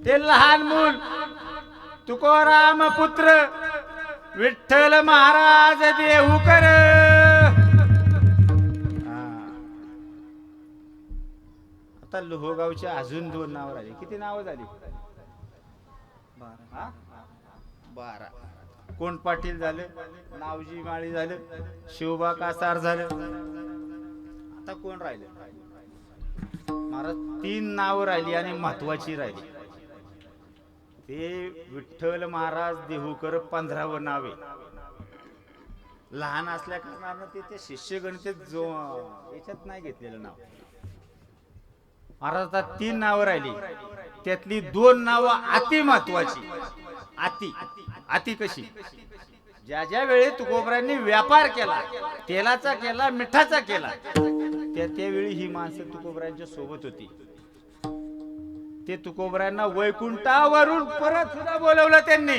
ते लहान मूल तुकोराम पुत्र विठ्ठल महाराज देहूकर. आता लोहगावच्या अजून 2 नाव राहिले. किती नावं झाली? 12. कोण पाटील झालं, नावजी माळी झालं, शिवबा कासार झालं. आता कोण राहिलं? महाराज 3 नावं राहिली आणि महत्वाची राहिली. ते विठ्ठल महाराज देहूकर 15वं नाव आहे. लहान असल्या कारणानं ते त्या शिष्यगणतेत याच्यात नाही घेतलेलं नाव. महाराज आता 3 नावं राहिली, त्यातली 2 नावं अति महत्वाची. अति कशी? ज्या ज्या वेळी तुकोबऱ्यांनी व्यापार केला, तेलाचा केला, मिठाचा केला, त्यावेळी ही माणसं तुकोबऱ्यांच्या सोबत होती. ते तुकोबऱ्यांना वैकुंठावरून परत सुद्धा बोलवलं त्यांनी.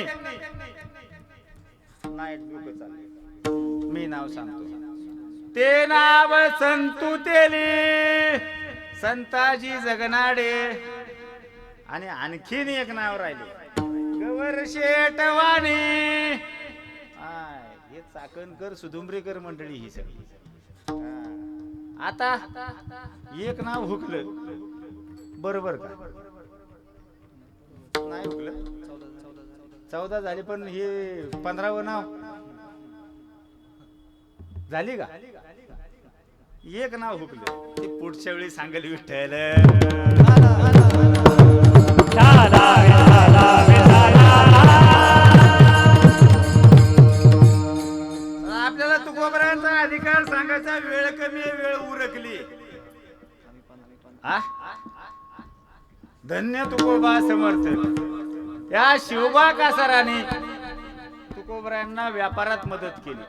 मी नाव सांगतो. ते नाव संतू तेली संताजी जगनाडे. आणि आणखीन एक नाव राहिले, गवर शेटवाणी. हे चाकणकर सुधुंबरेकर मंडळी ही सगळी. आता एक नाव हुकलं, बरोबर का? नाही हुकलं. 14 झाले, पण हे 15वं नाव झाली का? एक नाव हुकलं, ते पुढच्या वेळी सांगेल विठ्ठल. आपल्याला तुकोबऱ्यांचा अधिकार सांगायचा वेळ कमी, वेळ उरकली. धन्य तुकोबा समर्थ. या शिवबा कासाराने तुकोबऱ्यांना व्यापारात मदत केली.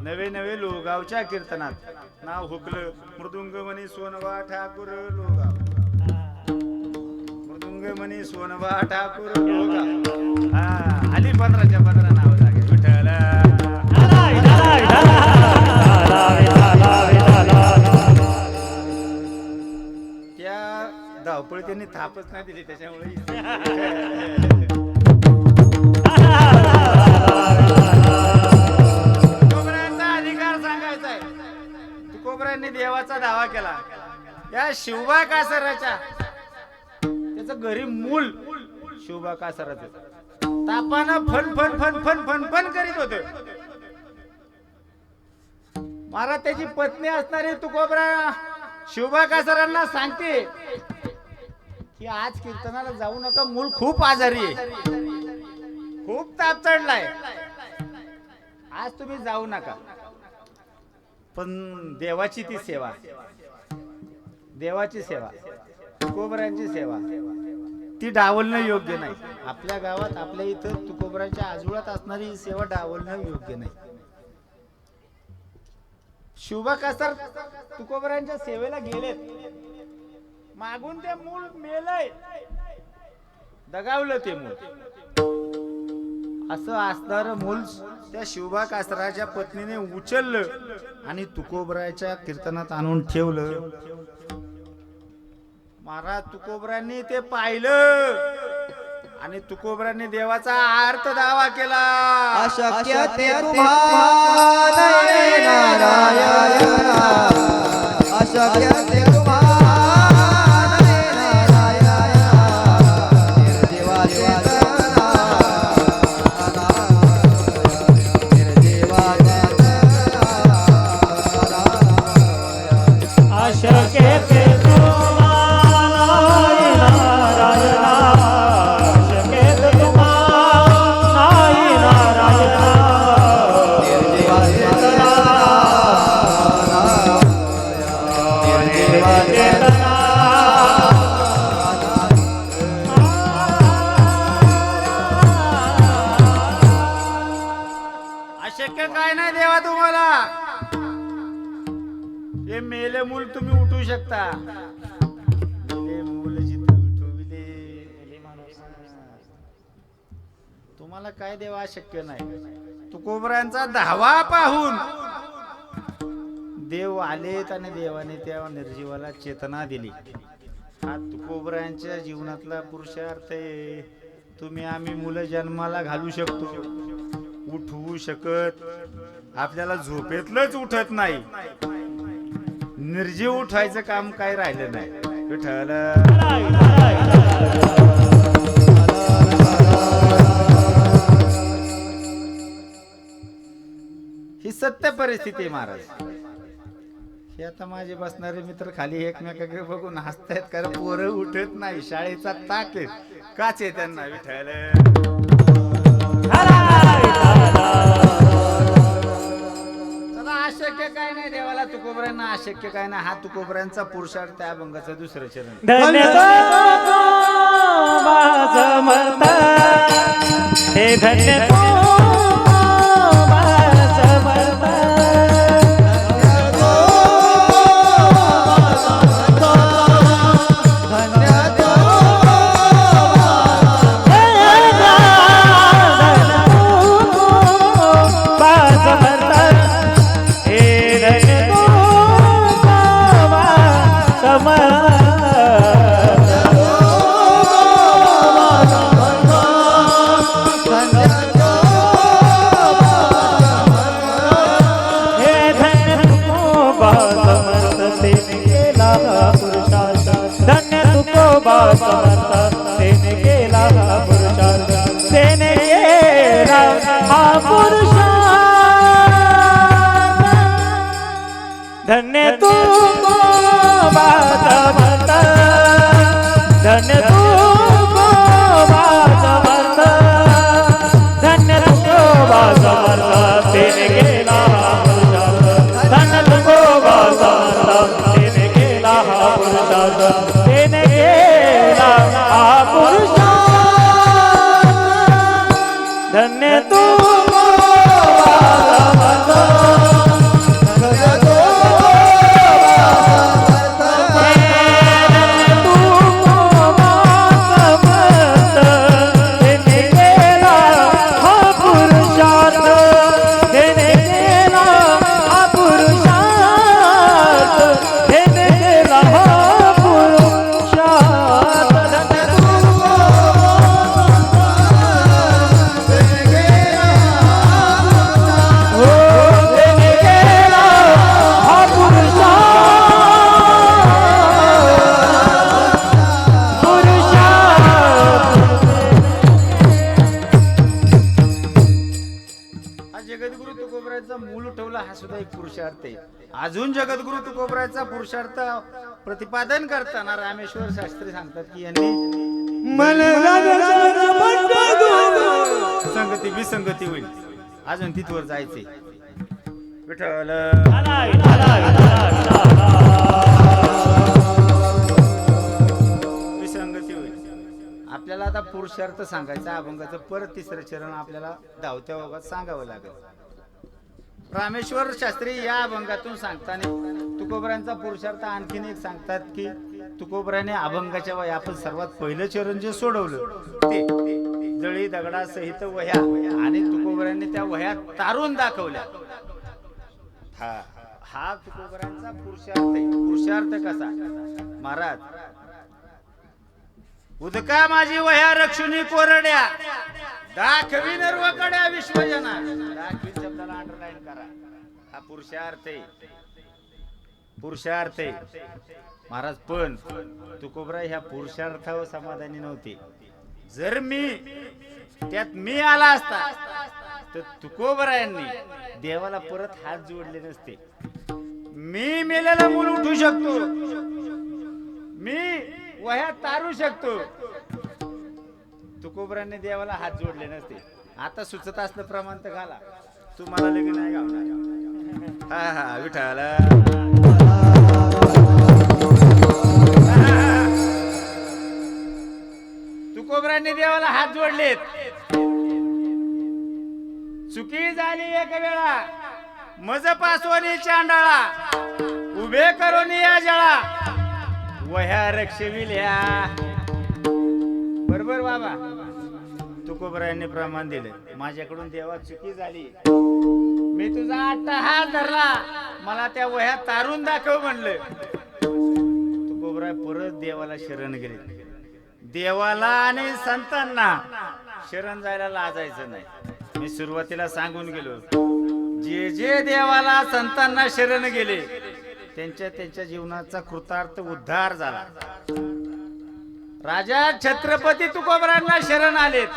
नवे नवे लोहगावच्या कीर्तनात नाव हुकलं. मृदुंगमणी सोनबा ठाकूर लोहगाव. मृदुंगमणी सोनबा ठाकूर लोहगाव. आली 15च्या 15 नाव जागे. विठ्ठल त्या धावपळी त्यांनी थापच नाही दिली, त्याच्यामुळे तुकोबऱ्यांचा अधिकार सांगायचा आहे. तुकोबऱ्यांनी देवाचा दावा केला. या शिवबा कासाराच्या, त्याचं घरी मूल शिवबा कासाराचं तापानं फन फन फन फन फन फन करीत होत. महाराज त्याची पत्नी असणारी तुकोबरा शिवबा कासारांना सांगते की आज कीर्तनाला जाऊ नका, मूल खूप आजारी आहे, खूप ताप चढलाय, आज तुम्ही जाऊ नका. पण देवाची ती सेवा, देवाची सेवा, तुकोबऱ्यांची सेवा ती डावलणं योग्य नाही. आपल्या गावात, आपल्या इथं तुकोबऱ्यांच्या आजोळात असणारी ही सेवा डावलणं योग्य नाही. शिवबा कासार तुकोबऱ्यांच्या सेवेला गेलेत. मागून ते मूल मेलय, दगावलं ते मूल. असं असणारं मूल त्या शिवबा कासाराच्या पत्नीने उचललं आणि तुकोबऱ्याच्या कीर्तनात आणून ठेवलं. महाराज तुकोबऱ्यांनी ते पाहिलं आणि तुकोबऱ्यांनी देवाचा आर्त दावा केला. अशक्य ते तुम्हा नये नारायण, अशक्य ते तुम्हा नये नारायण, निर्जीवा चेतना, निर्जीवा चेतना. अशक्य ते शक्य काय नाही देवा तुम्हाला. हे मेले मूल तुम्ही उठवू शकता. मेले मूल जिथे उठविले. तुम्हाला काय देवा शक्य नाही. तुकोबरांचा धावा पाहून देव आलेत आणि देवाने त्या निर्जीवाला चेतना दिली. हा तुकोबरांच्या जीवनातला पुरुषार्थ आहे. तुम्ही आम्ही मुलं जन्माला घालू शकतो, उठवू शकत. आपल्याला झोपेतलंच उठत नाही. निर्जीव उठायचं काम काय राहिलं नाही. विठ्ठल ही सत्य परिस्थिती आहे महाराज. हे आता माझे बसणारे मित्र खाली एकमेकाकडे बघून हसतायत, कारण पोरं उठत नाही. शाळेचा ताक आहे, काच आहे त्यांना. विठ्ठल चला, अशक्य काय नाही देवाला. तुकोबऱ्यांना अशक्य काय नाही. हा तुकोबऱ्यांचा पुरुषार्थ त्या अभंगाचं दुसरं चरण. धन्य समर्थ हे धन्य तेने केला हा पुरुषार्थ. तेने केला हा पुरुषार्थ. धन्य तू समर्थ, धन्य तू समर्थ, धन्य तू समर्थ. तेने केला हा पुरुषार्थ. धन्य तू समर्थ. तेने केला हा पुरुषार्थ. तेने धन्य तू जगद्गुरु तुकोबराचा मूल उठवला. हा सुद्धा एक पुरुषार्थ आहे. अजून जगद्गुरु तुकोबराचा पुरुषार्थ प्रतिपादन करताना रामेश्वर शास्त्री सांगतात की यांनी संगती विसंगती होईल. अजून तिथवर जायचे. विठ्ठल विसंगती होईल. आपल्याला आता पुरुषार्थ सांगायचा अभंगाचं परत तिसरं चरण आपल्याला धावत्या ओघात सांगावं लागेल. रामेश्वर शास्त्री या अभंगातून सांगताना तुकोबरांचा पुरुषार्थ आणखीन एक सांगतात की तुकोबराने अभंगाच्या वया, आपण सर्वात पहिलं चरण जे सोडवलं ते जळी दगडा सहित वह्या, आणि तुकोबरांनी त्या वह्या तारून दाखवल्या. हा तुकोबरांचा पुरुषार्थ आहे. पुरुषार्थ कसा महाराज? उदका माझी वह्या रक्षुनी कोरड्या, दाखवी नर्वकड्या विश्वजना. दाखवी शब्दाला अंडरलाईन करा. हा पुरुषार्थ आहे. पुरुषार्थ आहे महाराज. पण तुकोबरा ह्या पुरुषार्थावर समाधानी नव्हते. जर त्यात मी आला असता तर तुकोबरायांनी देवाला परत हात जोडले नसते. मी मेलेला मूल उठू शकतो, मी वह्या तारू शकतो. तुकोबरांनी देवाला हात जोडले नसते. आता सुचत असलं प्रमाण तर घाला, तुम्हाला लगेच नाही गावणार. हा हा विठ्ठल तुकोबरांनी देवाला हात जोडलेत. चुकी झाली एक वेळा मज पासवणी चांडाळा उभे करून या जळा वह्या रक्षविल्या. बरोबर बाबा. तुकोबरायांनी प्रमाण दिलं माझ्याकडून देवा चुकी झाली मी तुझा हात धरला मला त्या वह्या तारून दाखव म्हणलं. तुकोबराय परत देवाला शरण गेले. देवाला आणि संतांना शरण जायला लाजायचं नाही. मी सुरुवातीला सांगून गेलो जे जे देवाला संतांना शरण गेले त्यांच्या त्यांच्या जीवनाचा कृतार्थ उद्धार झाला. राजा छत्रपती तुकोबरांना शरण आलेत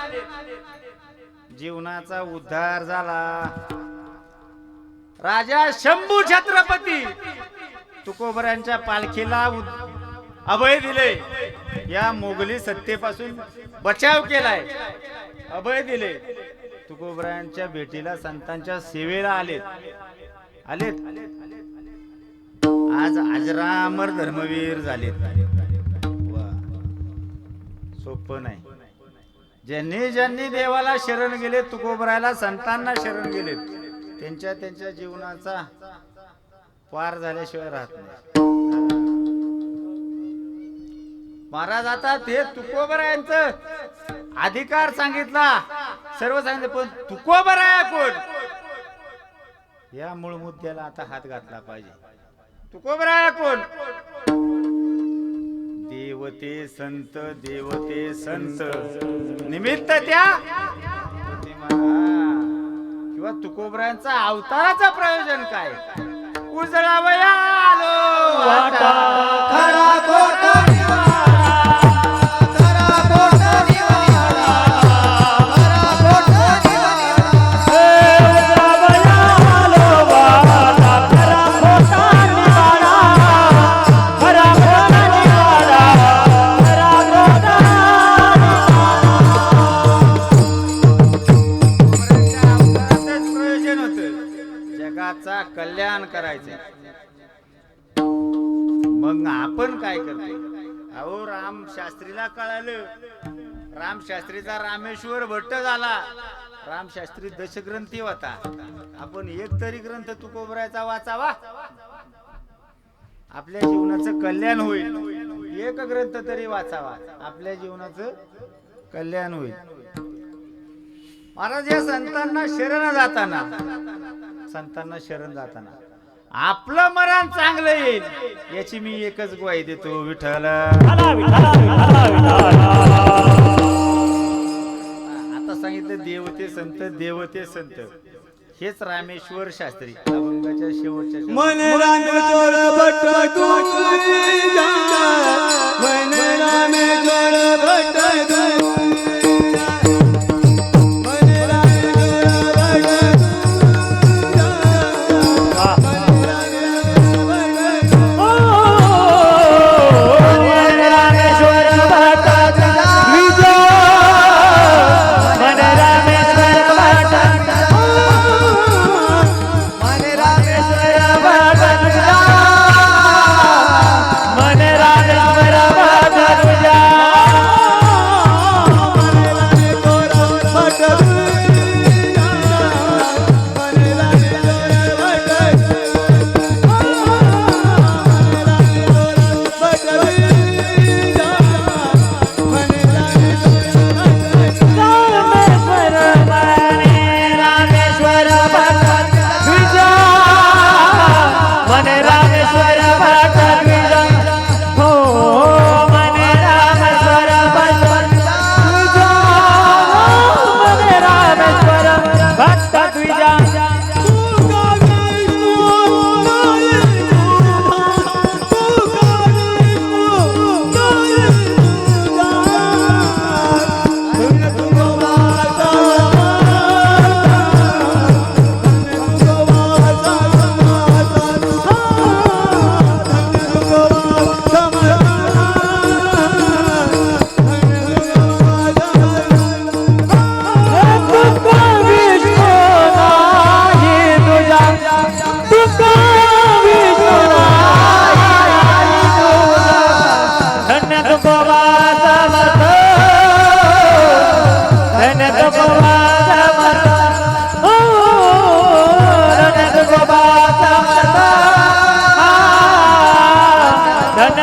जीवनाचा उद्धार झाला. राजा शंभू छत्रपती तुकोबरांच्या पालखीला अभय दिले. या मोगली सत्तेपासून बचाव केलाय अभय दिले. तुकोबरायांच्या भेटीला संतांच्या सेवेला आलेत. आज अजरामर धर्मवीर झालेत. सोपं नाही. ज्यांनी ज्यांनी देवाला शरण गेले तुकोबरायला संतांना शरण गेलेत त्यांच्या त्यांच्या जीवनाचा पार झाल्याशिवाय राहत नाही. महाराज आता ते तुकोबरायांचं अधिकार सांगितला सर्व सांगितलं पण तुकोबराया कोण या मूळ मुद्द्याला आता हात घातला पाहिजे. तुकोबराया कोण? देवते संत देवते संत निमित्त त्या किंवा तुकोबरायांचा अवताराचा प्रयोजन काय उजळावया आलो वाटा खरा खोटा कल्याण करायचे. मग आपण काय करतो? अहो राम शास्त्रीला कळालं. राम शास्त्रीचा रामेश्वर भट्ट झाला. राम शास्त्री दशग्रंथी होता. आपण एक तरी ग्रंथ तुकोबरायचा वाचावा आपल्या जीवनाचं कल्याण होईल. एक ग्रंथ तरी वाचावा आपल्या जीवनाचं कल्याण होईल. महाराज या संतांना शरण जाताना आपलं मरण चांगलं येईल याची मी एकच ग्वाही देतो. विठ्ठल आता सांगितलं देवते संत हेच रामेश्वर शास्त्री अभंगाच्या शेवटच्या मन रामेश्वर भट्ट तुझा मन रामेश्वर भट्ट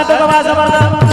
तुकोबा समर्थ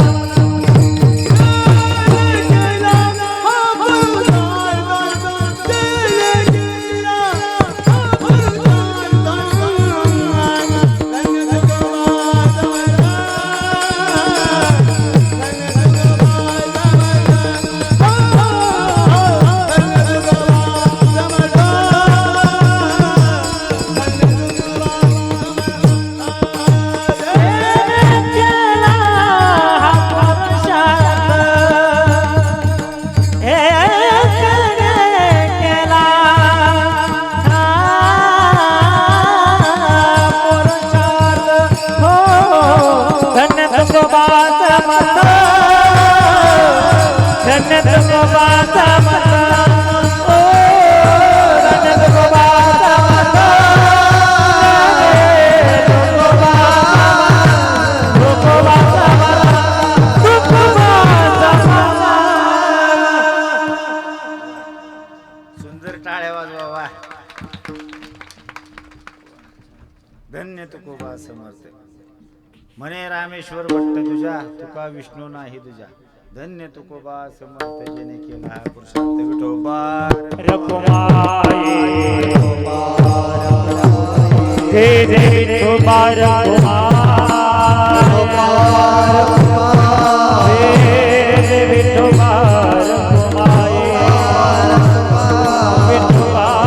सुंदर टाळ्या वाजवा. धन्य तुकोबा समर्थ. म्हणे रामेश्वर भट्ट तुझ्या तुका विष्णू नाही तुझ्या. धन्य तुकोबा समर्थ जेने केला हा पुरुषार्थ विठोबा रकुमाई हे विठोबा रकुमाई हे विठोबा रकुमाई विठोबा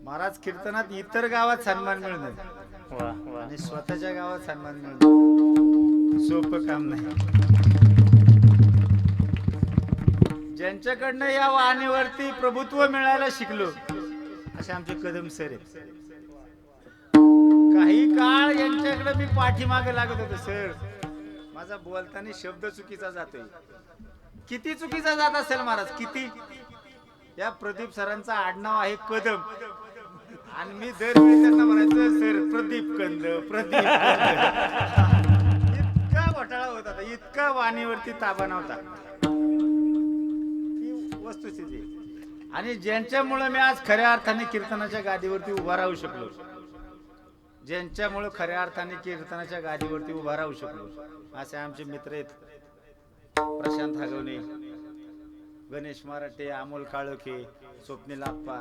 महाराज कीर्तनात इतर गावात सन्मान मिळणं वाह वाह आणि स्वतःच्या गावात सन्मान मिळणं सोपं काम नाही. ज्यांच्याकडनं या वाणीवरती प्रभुत्व मिळायला शिकलो असे आमचे कदम सर आहेत. काही काळ यांच्याकडे मी पाठीमागे लागत होतो. सर माझा बोलताना शब्द चुकीचा जातोय. किती चुकीचा जात असेल महाराज, किती. या प्रदीप सरांचा आडनाव आहे कदम आणि मी दरवेळी त्यांना म्हणायचं सर प्रदीप कंद प्रदीप कंद. इतका घोटाळा होता, इतका वाणीवरती ताबा नव्हता. ही वस्तुस्थिती. आणि ज्यांच्यामुळे मी आज खऱ्या अर्थाने कीर्तनाच्या गादीवरती उभा राहू शकलो, ज्यांच्यामुळे खऱ्या अर्थाने कीर्तनाच्या गादीवरती उभा राहू शकलो असे आमचे मित्र आहेत. प्रशांत हागवणे, गणेश मराठे, अमोल काळोखे, स्वप्नील आप्पा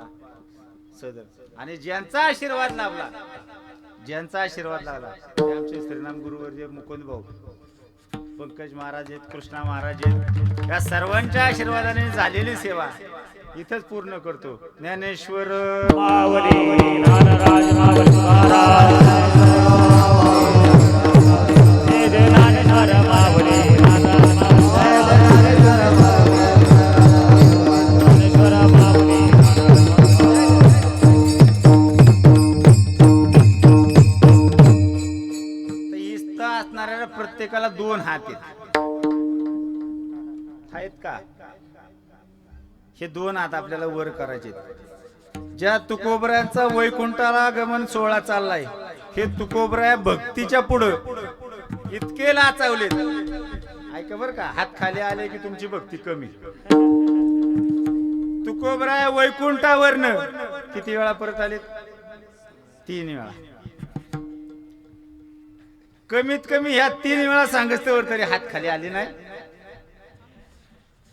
सदर. आणि ज्यांचा आशीर्वाद लाभला, ज्यांचा आशीर्वाद लाभला ते आमचे श्रीनाम गुरुवर्य मुकुंद भाऊ, पंकज महाराज आहेत, कृष्णा महाराज आहेत. या सर्वांच्या आशीर्वादाने झालेली सेवा इथंच पूर्ण करतो. ज्ञानेश्वर मावली नाराज मावली महाराज असणाऱ्या प्रत्येकाला दोन हात आहेत का? हे दोन हात आपल्याला वर करायचे. ज्या तुकोबऱ्यांचा वैकुंठाला गमन सोहळा चाललाय, हे तुकोबऱ्या भक्तीच्या पुढं इतके लाचावलेत. ऐका बर का, हात खाली आले की तुमची भक्ती कमी. तुकोबऱ्या वैकुंठावरनं किती वेळा परत आलेत? 3 वेळा. कमीत कमी ह्या 3 वेळा सांगितल्यावर तरी हात खाली आले नाही.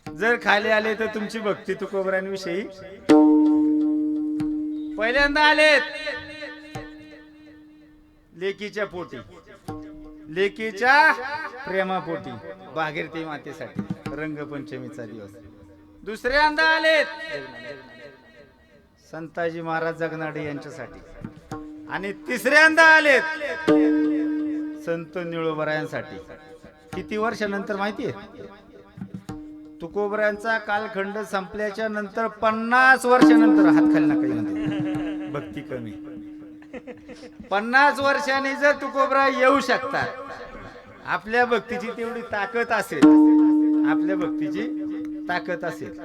जर खाली आले तर तुमची भक्ती तुकोबरांविषयी. पहिल्यांदा आलेत लेकीच्या पोटी, लेकीच्या प्रेमापोटी, भागीरथी मातेसाठी, रंगपंचमीचा दिवस. दुसऱ्यांदा आलेत संताजी महाराज जगनाडे यांच्यासाठी. आणि तिसऱ्यांदा आलेत संत निळोबरायांसाठी. किती वर्षानंतर माहितीये? तुकोबरायांचा कालखंड संपल्याच्या नंतर 50 वर्षानंतर. हात खाली नका म्हणते, भक्ती कमी. 50 वर्षांनी जर तुकोबरा येऊ शकतात, आपल्या भक्तीची तेवढी ताकद असेल, आपल्या भक्तीची ताकद असेल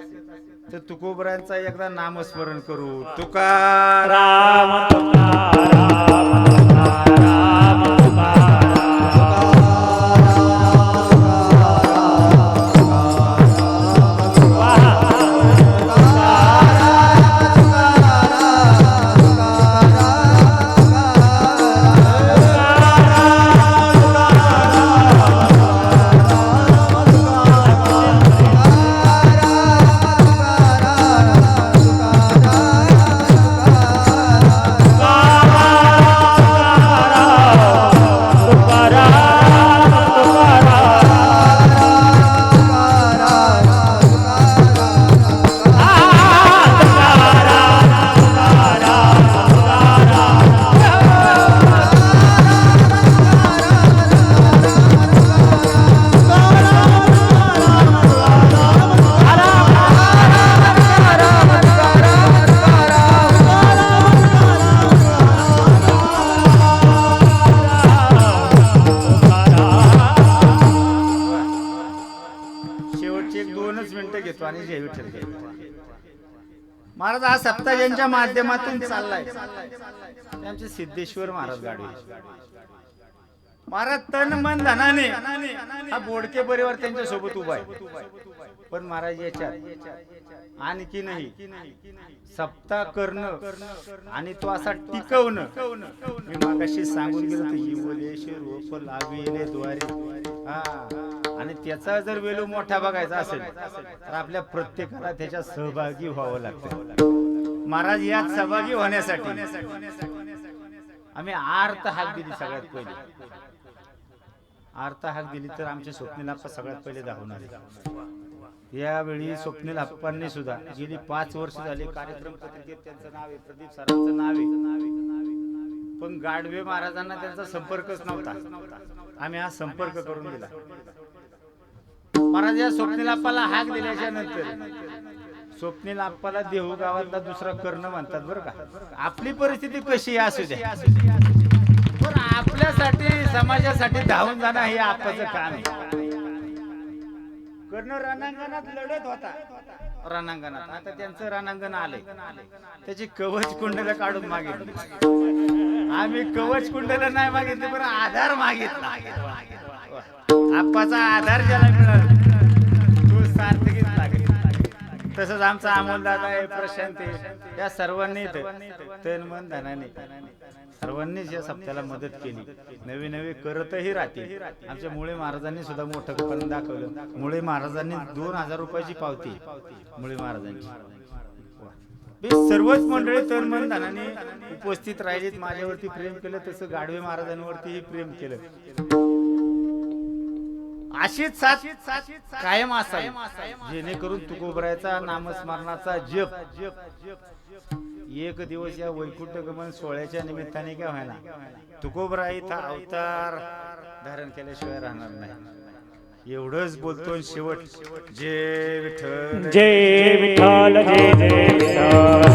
तर तुकोबरायांचा एकदा नामस्मरण करू. तुकाराम तुकाराम तुकाराम तुकाराम. महाराज हा सप्ताह ज्यांच्या माध्यमातून चाललाय त्यांचे सिद्धेश्वर महाराज गाडवे महाराज तन मन धनाने हा बोडके परिवार त्यांच्या सोबत उभा आहे. पण महाराज याच्यात आणखी नाही सप्ताह करणं आणि तो असा टिकवणं. मी मागाशी सांगून गेलो तर युवलेश्वर रोप लाविले द्वारे. आणि त्याचा जर वेलू मोठा बघायचा असेल तर आपल्या प्रत्येकाला त्याच्यात सहभागी व्हावं लागतं. महाराज यात सहभागी होण्यासाठी आम्ही आर्त हाक दिली. सगळ्यात पहिले आर्त हाक दिली तर आमच्या स्वप्नील आप्पा सगळ्यात पहिले धावून आले. यावेळी स्वप्नील आप्पांनी सुद्धा गेली 5 वर्ष झाली कार्यक्रम पत्रिकेत त्यांचं नाव आहे, प्रदीप सरांचं नाव आहे, पण गाडवे महाराजांना त्यांचा संपर्कच नव्हता. आम्ही हा संपर्क करून दिला. महाराज या स्वप्नील आप्पाला हाक दिल्याच्या नंतर स्वप्नील आप्पाला देहू गावातला दुसरा कर्ण म्हणतात बरं का. आपली परिस्थिती कशी असू द्या पण आपल्यासाठी समाजासाठी धावून जाणं हे आप्पाचं काम आहे. कर्ण रणांगणात लढत होता, रणांगणात. आता त्यांचं रणांगण आलंय, त्याची कवच कुंडला काढून मागितली. आम्ही कवच कुंडला नाही मागितले पण आधार मागितला. आप्पाचा आधार ज्याला मिळाला तो सार्थकीच लागेल. तसंच आमचा अमोल दादा आहे, प्रशांत आहे, या सर्वांनी तन मन धनाने सर्वांनीच या सप्त्याला मदत केली. नवी नवी करतही राहतील. आमच्या मुळे महाराजांनी सुद्धा मोठं पण दाखवलं. मुळे महाराजांनी 2000 रुपयाची पावती मुळे महाराजांची. सर्वच मंडळी तन मन धनाने उपस्थित राहिलीत. माझ्यावरती प्रेम केलं तसं गाडवे महाराजांवरतीही प्रेम केलं. अशीच साथ कायम असावी जेणेकरून तुकोबरायाचा नामस्मरणाचा जप एक दिवस या वैकुंठ गमन सोहळ्याच्या निमित्ताने काय व्हायला तुकोबरा इथं अवतार धारण केल्याशिवाय राहणार नाही. एवढंच बोलतो शेवट. जय विठ्ठल जय विठ्ठल जय जय विठ्ठल.